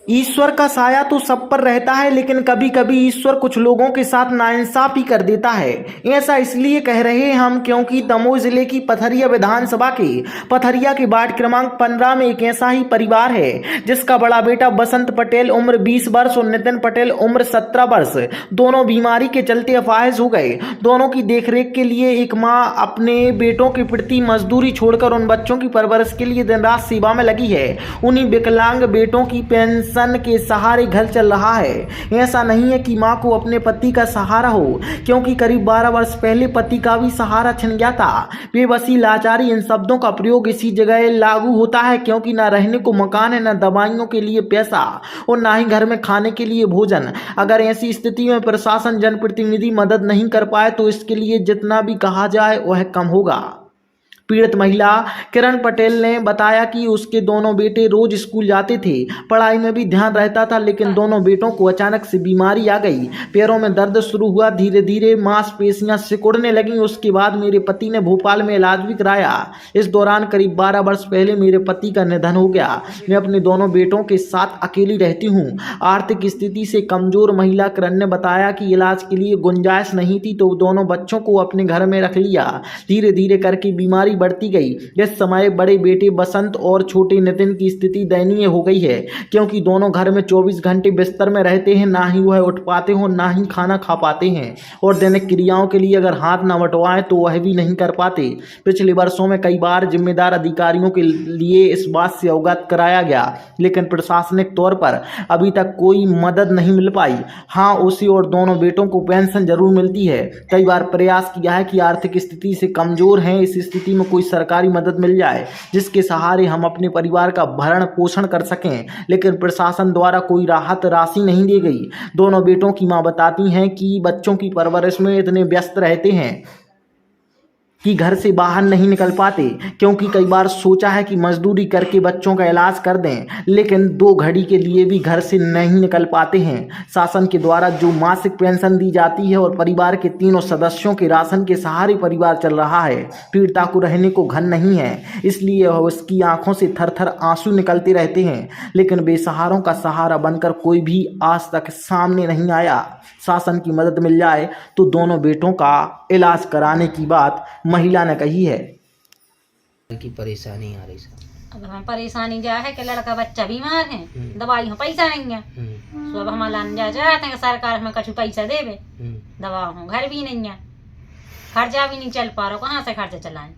ईश्वर का साया तो सब पर रहता है, लेकिन कभी कभी ईश्वर कुछ लोगों के साथ नाइंसाफी कर देता है। ऐसा इसलिए कह रहे हैं हम क्योंकि दमोह जिले की पथरिया विधानसभा के पथरिया के वार्ड क्रमांक 15 में एक ऐसा ही परिवार है जिसका बड़ा बेटा बसंत पटेल उम्र 20 वर्ष और नितिन पटेल उम्र 17 वर्ष दोनों बीमारी के चलते अपाहिज हो गए। दोनों की देखरेख के लिए एक माँ अपने बेटों के प्रति मजदूरी छोड़कर उन बच्चों की परवरिश के लिए दिन रात सेवा में लगी है। उन्हीं विकलांग बेटों की पेंशन के सहारे घर चल रहा है। ऐसा नहीं है कि मां को अपने पति का सहारा हो, क्योंकि करीब 12 वर्ष पहले पति का भी सहारा छिन गया था। बेबसी, लाचारी, इन शब्दों का प्रयोग इसी जगह लागू होता है, क्योंकि ना रहने को मकान है, ना दवाइयों के लिए पैसा और ना ही घर में खाने के लिए भोजन। अगर ऐसी स्थिति में प्रशासन, जनप्रतिनिधि मदद नहीं कर पाए तो इसके लिए जितना भी कहा जाए वह कम होगा। पीड़ित महिला किरण पटेल ने बताया कि उसके दोनों बेटे रोज स्कूल जाते थे, पढ़ाई में भी ध्यान रहता था, लेकिन दोनों बेटों को अचानक से बीमारी आ गई। पैरों में दर्द शुरू हुआ, धीरे धीरे मांसपेशियां सिकुड़ने लगीं। उसके बाद मेरे पति ने भोपाल में इलाज भी कराया। इस दौरान करीब 12 वर्ष पहले मेरे पति का निधन हो गया। मैं अपने दोनों बेटों के साथ अकेली रहती हूँ। आर्थिक स्थिति से कमजोर महिला किरण ने बताया कि इलाज के लिए गुंजाइश नहीं थी तो दोनों बच्चों को अपने घर में रख लिया। धीरे धीरे करके बीमारी बढ़ती गई। इस समय बड़े बेटे बसंत और छोटे नितिन की स्थिति दयनीय हो गई है, क्योंकि दोनों घर में 24 घंटे बिस्तर में रहते हैं। ना ही वह उठ पाते हो, ना ही खाना खा पाते हैं, और दैनिक क्रियाओं के लिए अगर हाथ न बंटवाएं तो वह भी नहीं कर पाते। पिछले वर्षों में कई बार जिम्मेदार अधिकारियों के लिए इस बात से अवगत कराया गया, लेकिन प्रशासनिक तौर पर अभी तक कोई मदद नहीं मिल पाई। हाँ, उसी और दोनों बेटों को पेंशन जरूर मिलती है। कई बार प्रयास किया है कि आर्थिक स्थिति से कमजोर हैं, इस स्थिति में कोई सरकारी मदद मिल जाए जिसके सहारे हम अपने परिवार का भरण पोषण कर सकें, लेकिन प्रशासन द्वारा कोई राहत राशि नहीं दी गई। दोनों बेटों की मां बताती हैं कि बच्चों की परवरिश में इतने व्यस्त रहते हैं कि घर से बाहर नहीं निकल पाते, क्योंकि कई बार सोचा है कि मजदूरी करके बच्चों का इलाज कर दें, लेकिन 2 घड़ी के लिए भी घर से नहीं निकल पाते हैं। शासन के द्वारा जो मासिक पेंशन दी जाती है और परिवार के तीनों सदस्यों के राशन के सहारे परिवार चल रहा है। पीड़िता को रहने को घर नहीं है, इसलिए उसकी आंखों से थर थर आंसू निकलते रहते हैं, लेकिन बेसहारों का सहारा बनकर कोई भी आज तक सामने नहीं आया। शासन की मदद मिल जाए तो दोनों बेटों का इलाज कराने की बात महिला ने कही है। की परेशानी आ रही सर। अब हम परेशानी जा है कि लड़का बच्चा बीमार है, दवाई में पैसा नहीं है। सब हम लाने जाते हैं सरकार में कछु पैसा देवे, दवा हो घर भी नहीं है, खर्चा भी नहीं चल पा रहा, कहाँ से खर्चा चलाएं।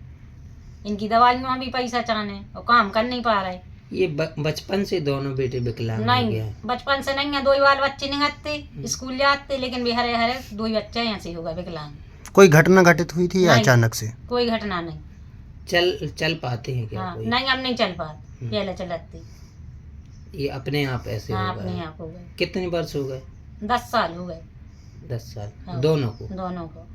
इनकी दवाइयों में भी पैसा चाहने और काम कर नहीं पा रहे। ये बचपन से दोनों बेटे विकलांग नहीं, हो गया है? बचपन से नहीं है, 2 बाल बच्चे नहीं आते, स्कूल जाते, लेकिन भी हरे हरे 2 बच्चे ऐसे हो गए विकलांग। कोई घटना घटित हुई थी या अचानक से? कोई घटना नहीं। चल पाते हैं क्या? हाँ, कोई? नहीं, अब नहीं चल पाते, पहले चलते। ये अपने आप ऐसे हाँ, हो अपने गए? आप हो गए। कितने वर्ष हो गए? 10 साल हो गए। 10 साल। हाँ, दोनों को? दोनों को।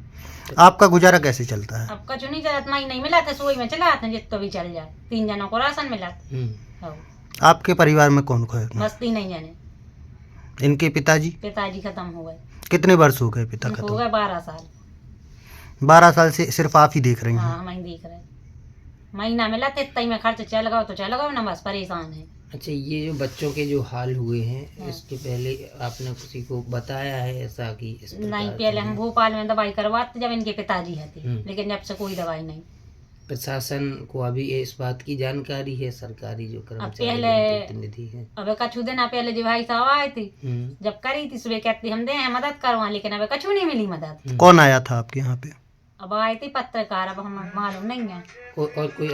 आपका गुजारा कैसे चलता है? अब कछु नहीं चलत, नहीं मिला था, सोई में चला था जितना भी चल जाए। 3 जनों को राशन मिला था। हाँ। आपके परिवार में कौन कौन है? बस 3 ही जने। इनके पिताजी खत्म हो गए। कितने वर्ष हो गए पिता इनको खत्म? हो गए 12 साल। 12 साल से सिर्फ आप ही देख रही हैं? हाँ, हम ही देख रहे। महीना मिला था, इतना ही में खर्च चल गया तो चल गया ना, बस परेशान है। अच्छा, ये जो बच्चों के जो हाल हुए हैं, इसके पहले आपने किसी को बताया है ऐसा कि इस प्रकार नहीं, पहले हम भोपाल में दवाई करवाते जब इनके पिताजी थे, लेकिन जब से कोई दवाई नहीं। प्रशासन को अभी इस बात की जानकारी है? सरकारी जो कर्मचारी पहले प्रतिनिधि है, अब कछु दिन पहले जो भाई साहब आए थे, जब करी थी सुबह कहती हम दे मदद करवा, लेकिन अब कछु नहीं मिली मदद। कौन आया था आपके यहाँ पे? अब आए थे पत्रकार, अब हमें मालूम नहीं है। और कोई?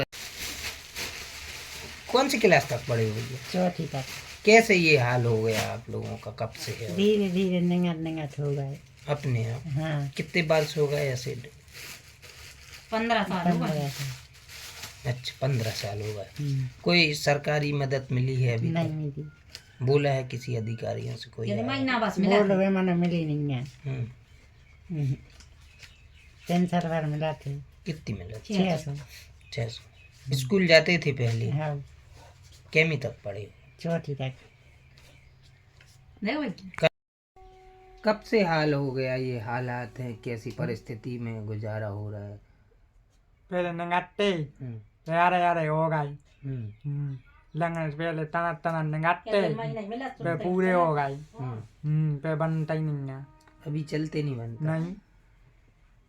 कौन सी क्लास तक पढ़े हुए? 4ठी तक। कैसे ये हाल हो गया आप लोगों का? कब से है? धीरे धीरे निगत हो गए अपने आप? हाँ। कितने वर्ष हो गए ऐसे? 15 साल हो गए। अच्छा, 15 साल हो गए। कोई सरकारी मदद मिली है अभी? नहीं मिली। बोला है किसी अधिकारियों से? कोई महीना बस मिला, बोल रहे मैंने मिली नहीं है। 3 बार मिला थे। कितनी मिला? 600। स्कूल जाते थे पहले? हाँ। केमी तक पढ़े? 4ठी तक। कब से हाल हो गया ये हालात हैं? कैसी परिस्थिति में गुजारा हो रहा है? पहले नंगाटे यारे यारे हो गई। लगने से पहले तना तना नंगाते क्या महीने में लहसुन पे तक पूरे हो गए हम्म, पे बनता ही नहीं है अभी चलते नहीं बनता। नहीं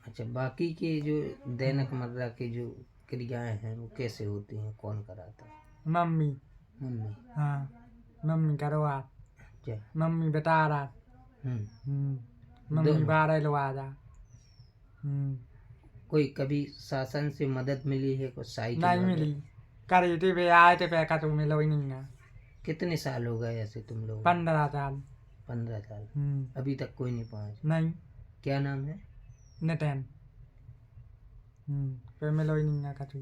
अच्छा, बाकी के जो दैनिक मर्रा के जो क्रियाएं हैं वो कैसे होती हैं, कौन कराता है? Mummy mummy. हाँ मम्मी करो आप क्या? मम्मी बता रहा मम्मी दोनों। बारह लो आ जा कोई कभी शासन से मदद मिली है, कुछ साइकिल नहीं वगैरह? मिली करी थी वे आए थे पैका तो मिलो ही नहीं है कितने साल हो गए ऐसे तुम लोग? 15 साल 15 साल। अभी तक कोई नहीं पहुंचा? नहीं क्या नाम है? नितिन पे मिलो ही नहीं है कछु